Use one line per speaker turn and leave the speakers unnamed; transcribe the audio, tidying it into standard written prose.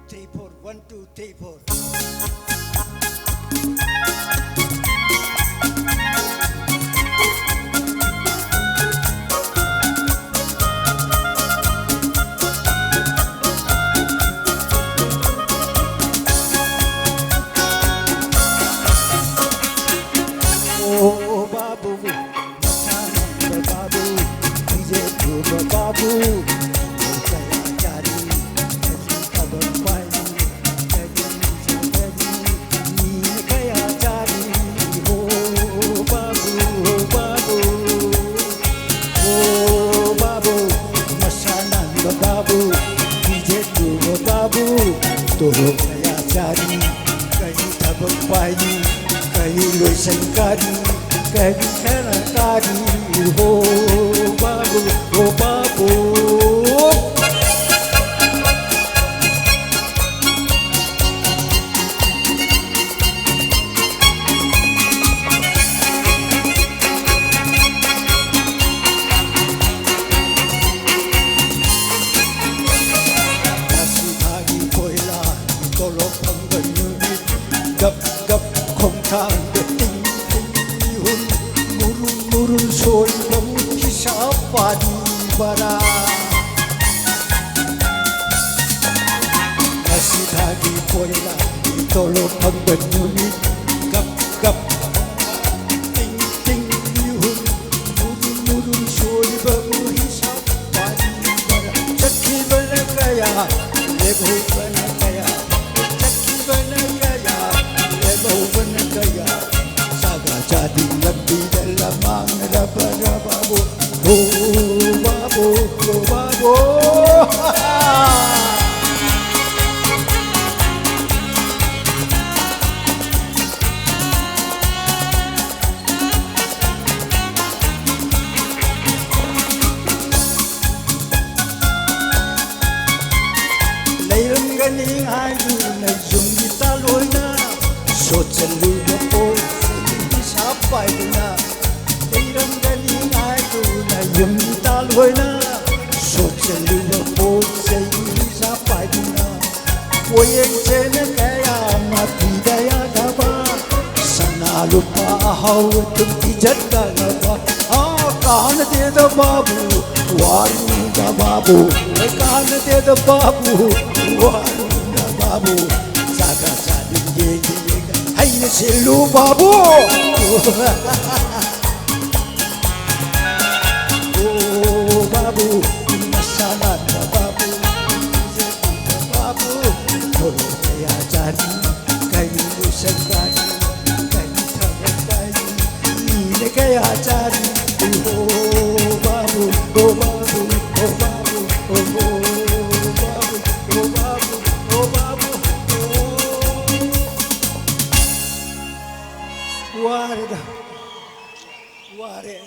three, four. 1, 2, 3, 4. Oh babu, Masana babu, DJ babu, Kaya jari, kabar pagi, ni kaya jari. Oh babu, oh babu, Masana babu, DJ babu, to kaya jari, kaya kabar pagi. Kहीं लोई संकारी कहीं खरकारी हो बाबू nasi thagi koila tolo pangganuni gap gap khom thang de ting ting hun murun soi bam kisa pani bara nasi thagi koila tolo pangganuni gap gap ting ting hun murun soi bam kisa pani bara chakhi bana kaya le bhu bana kaya chakhi bana kaya le bhu bana kaya saga jadi lebih dalam raba babu oh babu Layram galing ayu na yung kita loy na so chalu na po sa pai na Layram galing ayu na yung kita loy na so chalu na po sa pai na Woyeng chena kaya mapidaya daba sana lupa haw tum ijat ka ba kahan de da babu waru da babu kahan de da babu waru da babu saga sadin ye hai ne silu babu oh babu masana da babu babu thoro ya jani kai usakani kai thagai ni ne kaya jani oh babu oh babu oh babu oh babu oh babu oh babu oh ware